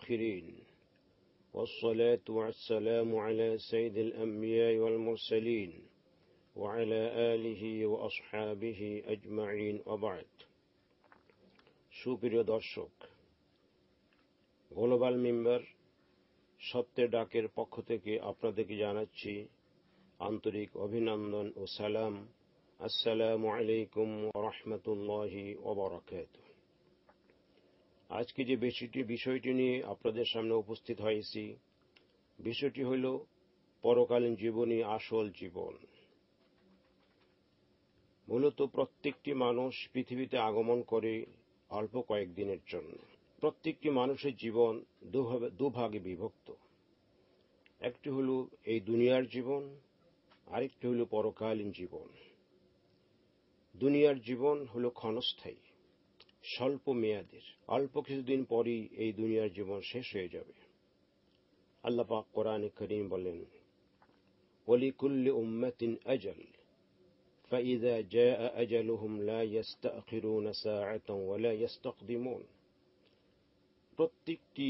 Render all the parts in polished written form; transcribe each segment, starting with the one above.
الآخرين والصلاة والسلام على سيد الأنبياء والمرسلين وعلى آله وأصحابه أجمعين وبعد সুপ্রিয় দর্শক, global member সত্যের ডাকের পক্ষ থেকে আপনাদেরকে জানাচ্ছি আন্তরিক অভিনন্দন ও সালাম। আসসালামু আলাইকুম ওয়া রাহমাতুল্লাহি ওয়া বারাকাতুহু। আজকে যে বিষয়টি নিয়ে আপনাদের সামনে উপস্থিত হয়েছি, বিষয়টি হল পরকালীন জীবনই আসল জীবন। মূলত প্রত্যেকটি মানুষ পৃথিবীতে আগমন করে অল্প কয়েকদিনের জন্য। প্রত্যেকটি মানুষের জীবন দুভাগে বিভক্ত। একটি হল এই দুনিয়ার জীবন, আরেকটি হল পরকালীন জীবন। দুনিয়ার জীবন হল ক্ষণস্থায়ী, স্বল্প মেয়াদের। অল্প কিছুদিন পরই এই দুনিয়ার জীবন শেষ হয়ে যাবে। আল্লাহ পাক কোরআনে কারীম বলেন, ওয়ালিকুল্লি উম্মাতিন আজাল ফাইযা জাআ আজালুহুম লা ইস্তাখিরুনা সাআতান ওয়া লা ইস্তাকদিমুন। প্রত্যেকটি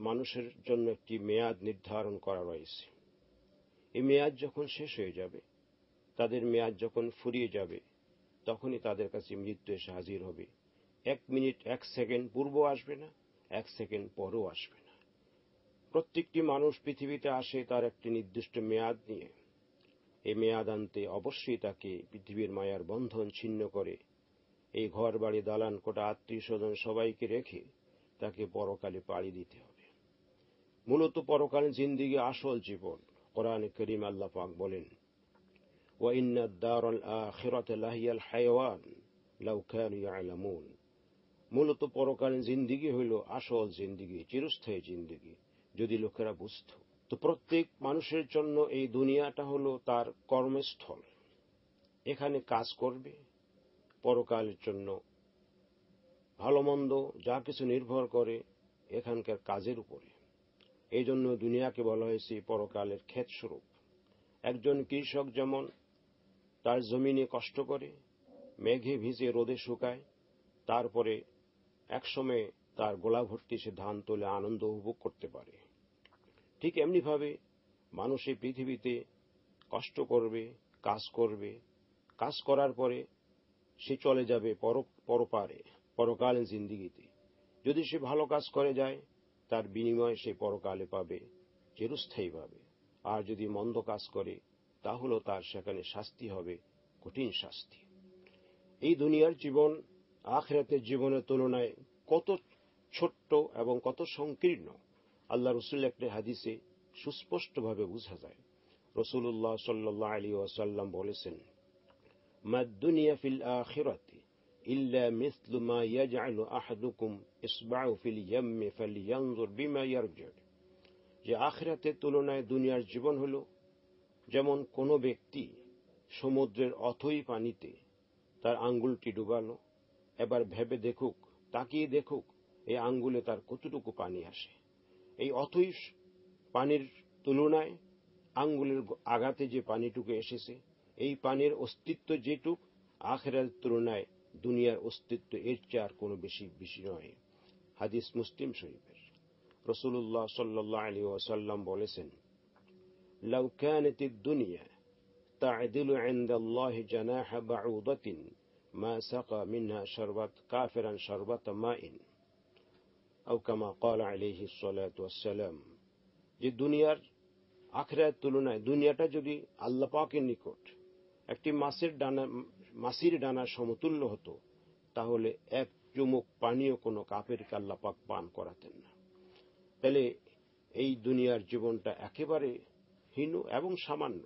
মানুষের জন্য একটি মেয়াদ নির্ধারণ করা রয়েছে। এই মেয়াদ যখন শেষ হয়ে যাবে, তাদের মেয়াদ যখন ফুরিয়ে যাবে, তখনই তাদের কাছে মৃত্যু এসে হাজির হবে। 1 মিনিট 1 সেকেন্ড পূর্বেও আসবে না, 1 সেকেন্ড পরেও আসবে না। প্রত্যেকটি মানুষ পৃথিবীতে আসে তার একটি নির্দিষ্ট মেয়াদ নিয়ে। এই মেয়াদ আনতে অবশ্যই তাকে পৃথিবীর মায়ার বন্ধন ছিন্ন করে এই ঘর বাড়ি দালান কোটা আত্মীয় স্বজন সবাইকে রেখে তাকে পরকালে পাড়ি দিতে হবে। মূলত পরকালীন জিন্দেগি আসল জীবন। কোরআনে কারীম আল্লাহ পাক বলেন, ওয়া ইন্নাদ দারাল আখিরাতা লাহিয়াল হায়াওয়ান লাউ কানু ইয়ালামুন। মূলত পরকালীন জিন্দেগি হইল আসল জিন্দেগি, চিরস্থায়ী জিন্দেগি, যদি লোকেরা বুঝত। তো প্রত্যেক মানুষের জন্য এই দুনিয়াটা হলো তার কর্মস্থল। এখানে কাজ করবে, পরকালের জন্য ভালো মন্দ যা কিছু নির্ভর করে এখানকার কাজের উপরে। এই জন্য দুনিয়াকে বলা হয়েছে পরকালের ক্ষেতস্বরূপ। একজন কৃষক যেমন তার জমিনে কষ্ট করে, মেঘে ভিজে রোদে শুকায়, তারপরে একসময় তার গোলা ভর্তি সে ধান তোলে আনন্দ উপভোগ করতে পারে, ঠিক এমনিভাবে মানুষ এই পৃথিবীতে কষ্ট করবে, কাজ করার পরে সে চলে যাবে পরপারে, পরকালীন জিন্দেগিতে। যদি সে ভালো কাজ করে যায়, তার বিনিময়ে সে পরকালে পাবে চিরস্থায়ীভাবে। আর যদি মন্দ কাজ করে, তাহলে তার সেখানে শাস্তি হবে, কঠিন শাস্তি। এই দুনিয়ার জীবন আখিরাতের জীবনের তুলনায় কত ছোট্ট এবং কত সংকীর্ণ, আল্লাহ রাসূল একটি হাদিসে সুস্পষ্টভাবে বোঝা যায়। রাসূলুল্লাহ সাল্লাল্লাহু আলাইহি ওয়াসাল্লাম বলেছেন, মাদ দুনিয়া ফিল আখিরাতি ইল্লা মিসলু মা ইয়াজআলু আহাদুকুম ইসবা'ু ফিল ইয়াম্মি ফালইয়ানজুর বিমা ইয়ারজি'। যে আখিরাতের তুলনায় দুনিয়ার জীবন হলো যেমন কোনো ব্যক্তি সমুদ্রের অথই পানিতে তার আঙ্গুলটি ডুবালো, এবার ভেবে দেখুক, তাকিয়ে দেখুক এই আঙ্গুলে তার কতটুকু পানি আসে। এই অথই পানির তুলনায় আঙ্গুলের আঘাতে যে পানিটুকু এসেছে, এই পানির অস্তিত্ব যেটুক, আখিরাতের তুলনায় দুনিয়ার অস্তিত্ব এর চেয়ে আর কোনো বেশি নয়। হাদিস মুসলিম শরীফের। রাসূলুল্লাহ সাল্লাল্লাহু আলাইহি ওয়াসাল্লাম বলেছেন, লাউ কানাতিদ দুনিয়া তা'দিলু ইনদাল্লাহি জানাহা বাউদাতিন মা সাকা মিনহা শারবাত কাফিরান শারবাত মাইন, আও কামা ক্বালা আলাইহিস সালাতু ওয়াসসালাম। যে দুনিয়ার আখিরাতের তুলনায় দুনিয়াটা যদি আল্লাহ পাকের নিকট একটি মাছির ডানার সমতুল্য হতো, তাহলে এক চুমুক পানিও কোনো কাফেরকে আল্লাহ পাক পান করাতেন না। তাহলে এই দুনিয়ার জীবনটা একেবারে হীন এবং সামান্য।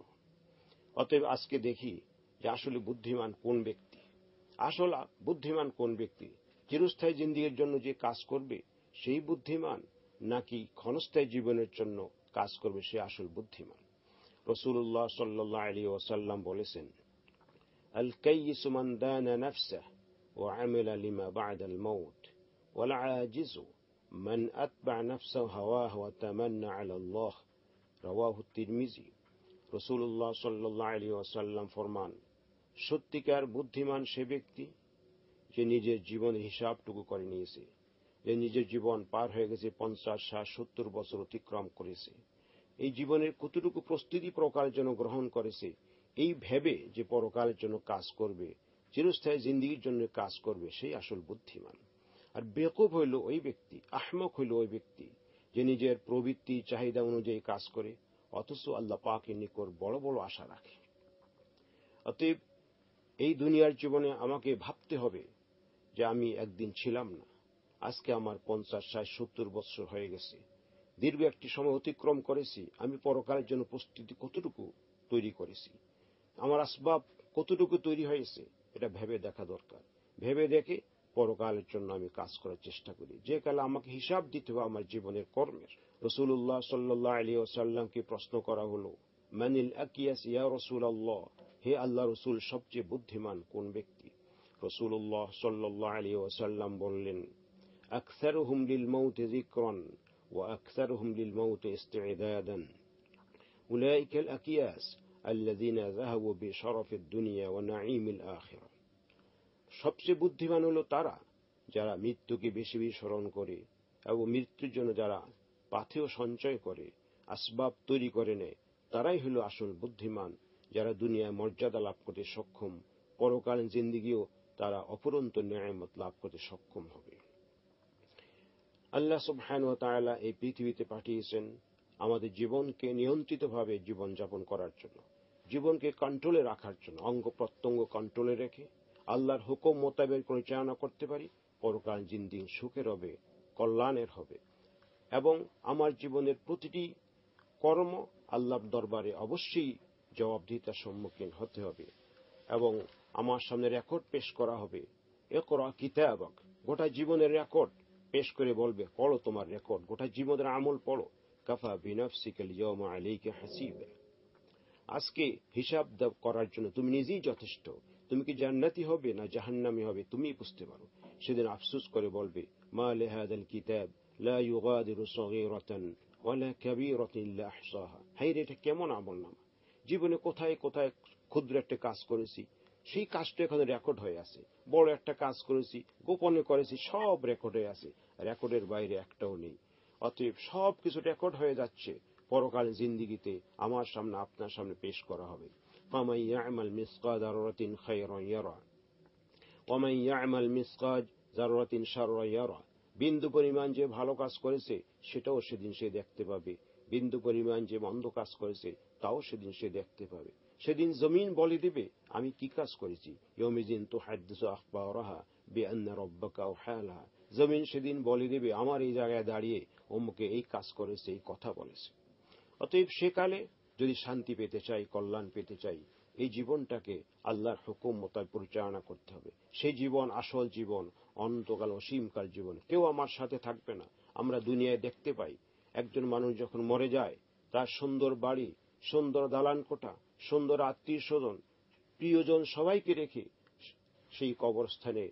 অতএব আজকে দেখি যে আসলে বুদ্ধিমান কোন ব্যক্তি, আসল বুদ্ধিমান কোন ব্যক্তি। চিরস্থায়ী জিন্দেগির জন্য যে কাজ করবে সেই বুদ্ধিমান, নাকি ক্ষণস্থায়ী জীবনের জন্য কাজ করবে সে আসল বুদ্ধিমান। রাসূলুল্লাহ সাল্লাল্লাহু আলাইহি ওয়াসাল্লাম বলেছেন, আল কাইয়িসু মান দানা নাফসাহু ওয়া আমিলা লিমা বা'দাল মাউত ওয়াল আজিজু মান আতবা'a নাফসাহু হাওয়াহু ওয়া তামান্না আলা আল্লাহ, রাওয়াহু তিরমিজি। রাসূলুল্লাহ সাল্লাল্লাহু আলাইহি ওয়াসাল্লাম ফরমান, সত্যিকার বুদ্ধিমান সে ব্যক্তি যে নিজের জীবনের হিসাবটুকু করে নিয়েছে, যে নিজের জীবন পার হয়ে গেছে 50, 60, 70 বছর অতিক্রম করেছে, এই জীবনের কতটুকু প্রস্তুতি পরকালের জন্য গ্রহণ করেছে, এই ভেবে যে পরকালের জন্য কাজ করবে, চিরস্থায়ী জিন্দেগির জন্য কাজ করবে, সেই আসল বুদ্ধিমান। আর বেকুব হইল ওই ব্যক্তি, আহমক হইল ওই ব্যক্তি যে নিজের প্রবৃত্তি চাহিদা অনুযায়ী কাজ করে, অথচ আল্লাহ পাকের নিকট বড় বড় আশা রাখে। অতএব এই দুনিয়ার জীবনে আমাকে ভাবতে হবে যে আমি একদিন ছিলাম না, আজকে আমার 50, 60, 70 বছর হয়ে গেছে, দীর্ঘ একটি সময় অতিক্রম করেছি, আমি পরকালের জন্য প্রস্তুতি কতটুকু তৈরি করেছি, আমার আসবাব কতটুকু তৈরি হয়েছে, এটা ভেবে দেখা দরকার। ভেবে দেখে পরকালের জন্য আমি কাজ করার চেষ্টা করি, যে কালে আমাকে হিসাব দিতে হবে আমার জীবনের কর্মের। রাসূলুল্লাহ সাল্লাল্লাহু আলাইহি ওয়াসাল্লামকে প্রশ্ন করা হলো, মানিল আকিয়াস ইয়া রাসূলুল্লাহ, হে আল্লাহ রাসূল, সবচেয়ে বুদ্ধিমান কোন ব্যক্তি? রাসূলুল্লাহ সাল্লাল্লাহু আলাইহি ওয়াসাল্লাম বললেন, আকসারুহুম লিল মাউত যিকরান ওয়া আকসারুহুম লিল মাউত ইসতি'দাদান, উলাইকাল আকিয়াস আল্লাযীনা যাহাবু বিশরাফিদ দুনিয়া ওয়া নাঈমিল আখিরা। সবচেয়ে বুদ্ধিমান হলো তারা যারা মৃত্যুকে বেশি বেশি স্মরণ করে এবং মৃত্যুর জন্য যারা পাথেয় সঞ্চয় করে, আসবাব তৈরি করে নেয়, তারাই হলো আসল বুদ্ধিমান, যারা দুনিয়ায় মর্যাদা লাভ করতে সক্ষম, পরকালীন জিন্দেগিও তারা অপরন্ত নেয়ামত লাভ করতে সক্ষম হবে। আল্লাহ সুবহানাহু ওয়া তাআলা এই পৃথিবীতে পাঠিয়েছেন আমাদের জীবনকে নিয়ন্ত্রিতভাবে জীবনযাপন করার জন্য, জীবনকে কন্ট্রোলে রাখার জন্য, অঙ্গ প্রত্যঙ্গ কন্ট্রোলে রেখে আল্লাহর হুকুম মোতাবেক পরিচালনা করতে পারি, পরকালীন জিন্দেগি সুখের হবে, কল্যাণের হবে। এবং আমার জীবনের প্রতিটি কর্ম আল্লাহর দরবারে অবশ্যই জবাবদিহিতার সম্মুখীন হতে হবে এবং আমার সামনে রেকর্ড পেশ করা হবে। ইকরা কিতাবাক, গোটা জীবনের রেকর্ড পেশ করে বলবে, পড়ো তোমার রেকর্ড, গোটা জীবনের আমল পড়ো। কাফা বিনাফসিকাল ইয়াওমা আলাইকা হাসিবা, আজকে হিসাব করার জন্য তুমি নিজেই যথেষ্ট। তুমি কি জান্নাতি হবে না জাহান্নামী হবে তুমিই বুঝতে পারো। সেদিন আফসোস করে বলবে, মা লিহাদাল কিতাব লা ইউগাদিরু সগীরাতান ওয়ালা কাবীরাতান ইল্লা আহসাহা। হায় রে, এটা কেমন আমলনামা! জীবনে কোথায় কোথায় ক্ষুদ্র একটা কাজ করেছি, সেই কাজটা এখানে রেকর্ড হয়ে আছে। বড় একটা কাজ করেছি, গোপনে করেছি, সব রেকর্ড হয়ে আছে, রেকর্ডের বাইরে একটাও নেই। অতএব সব কিছু রেকর্ড হয়ে যাচ্ছে, পরকালীন জিন্দেগিতে আমার সামনে আপনার সামনে পেশ করা হবে। ফামান ইয়ামাল মিসকাল যাররাতিন খায়রান ইয়ারা ওয়া মান ইয়ামাল মিসকাল যাররাতিন শাররান ইয়ারা। বিন্দু পরিমাণ যে ভালো কাজ করেছে সেটাও সেদিন সে দেখতে পাবে, বিন্দু পরিমাণ যে মন্দ কাজ করেছে তাও সেদিন সে দেখতে পাবে। সেদিন জমিন বলে দিবে আমি কি কাজ করেছি। ইয়াউমিযিন তুহাদ্দিসু আখবারাহা বিআন্না রাব্বাকা আওহা লাহা। জমিন সেদিন বলে দিবে আমার এই জায়গায় দাঁড়িয়ে অমুকে এই কাজ করেছে, এই কথা বলেছে। অতএব সেকালে যদি শান্তি পেতে চাই, কল্যাণ পেতে চাই, এই জীবনটাকে আল্লাহর হুকুম মোতাবেক পরিচালনা করতে হবে। সেই জীবন আসল জীবন, অনন্তকাল অসীমকাল জীবন। কেউ আমার সাথে থাকবে না। আমরা দুনিয়ায় দেখতে পাই একজন মানুষ যখন মরে যায়, তার সুন্দর বাড়ি, সুন্দর দালান কোঠা, সুন্দর আত্মীয় স্বজন, প্রিয়জন সবাইকে রেখে সেই কবরস্থানে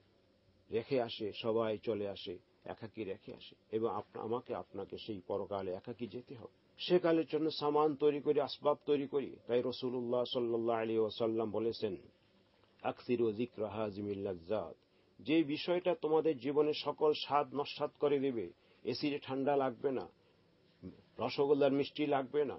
রেখে আসে, সবাই চলে আসে, একাকী রেখে আসে এবং আমাকে আপনাকে সেই পরকালে একাকী যেতে হবে। সেকালের জন্য সামান তৈরি করি, আসবাব তৈরি করি। তাই রাসূলুল্লাহ সাল্লাল্লাহু আলাইহি ওয়াসাল্লাম বলেছেন, আকসিরু যিকরা হাযিমিল লাযযাত, যে বিষয়টা তোমাদের জীবনে সকল স্বাদ নস্বাত করে দেবে, এসির ঠান্ডা লাগবে না, রসগোল্লার মিষ্টি লাগবে না,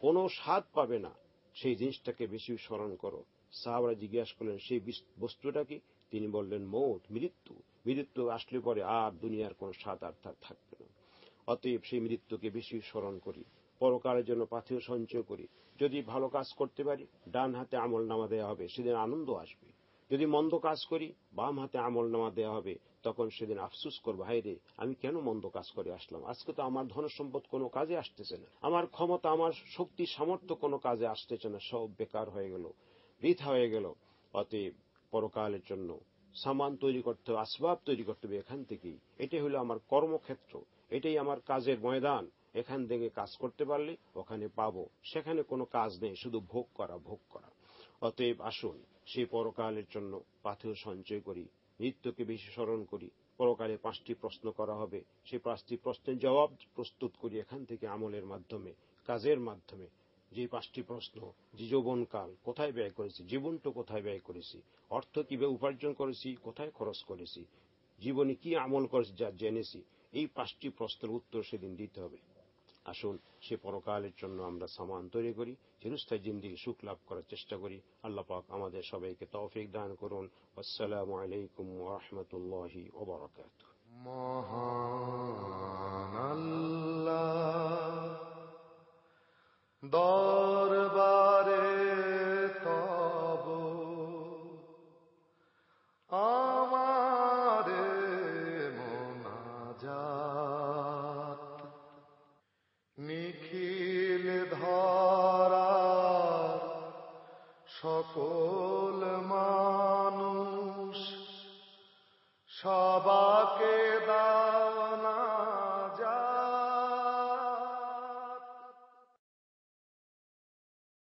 কোনো স্বাদ পাবে না, সেই জিনিসটাকে বেশি স্মরণ করো। সাহাবারা জিজ্ঞাসা করলেন, সেই বস্তুটা কি? তিনি বললেন, মৌত, মৃত্যু। মৃত্যু আসলে পরে আর দুনিয়ার কোনো স্বাদ আর থাকবে না। অতএব সেই মৃত্যুকে বেশি স্মরণ করি, পরকালের জন্য পাথেয় সঞ্চয় করি। যদি ভালো কাজ করতে পারি, ডান হাতে আমল নামা দেওয়া হবে, সেদিন আনন্দ আসবে। যদি মন্দ কাজ করি, বাম হাতে আমল নামা দেওয়া হবে, তখন সেদিন আফসোস করবো, হায় রে, আমি কেন মন্দ কাজ করে আসলাম। আজকে তো আমার ধন সম্পদ কোনো কাজে আসতেছে না, আমার ক্ষমতা, আমার শক্তি সামর্থ্য কোনো কাজে আসতেছে না, সব বেকার হয়ে গেল, বৃথা হয়ে গেল। অতএব পরকালের জন্য সামান তৈরি করতে হবে, আসবাব তৈরি করতে হবে এখান থেকেই। এটাই হলো আমার কর্মক্ষেত্র, এটাই আমার কাজের ময়দান। এখান থেকে কাজ করতে পারলে ওখানে পাবো, সেখানে কোনো কাজ নেই, শুধু ভোগ করা, ভোগ করা। অতএব আসুন সেই পরকালের জন্য পাথেয় সঞ্চয় করি, মৃত্যুকে বেশি স্মরণ করি। পরকালে 5টি প্রশ্ন করা হবে, সেই 5টি প্রশ্নের জবাব প্রস্তুত করি এখান থেকে আমলের মাধ্যমে, কাজের মাধ্যমে। যে 5টি প্রশ্ন, যে যৌবনকাল কোথায় ব্যয় করেছি, জীবনটা কোথায় ব্যয় করেছি, অর্থ কিভাবে উপার্জন করেছি, কোথায় খরচ করেছি, জীবনে কি আমল করেছি যা জেনেছি, এই 5টি প্রশ্নের উত্তর সেদিন দিতে হবে। আসুন সে পরকালের জন্য আমরা সামান তৈরি করি, চিরস্থায়ী জিন্দেগি সুখ লাভ করার চেষ্টা করি। আল্লাহ পাক আমাদের সবাইকে তৌফিক দান করুন। আসসালামু আলাইকুম ওয়া রাহমাতুল্লাহি ওয়া বারাকাতুহু। মহান আল্লাহ দরবারে তব আমারে মোনাজাত, নিখিল ধরার সকল মানুষ সবাকে দা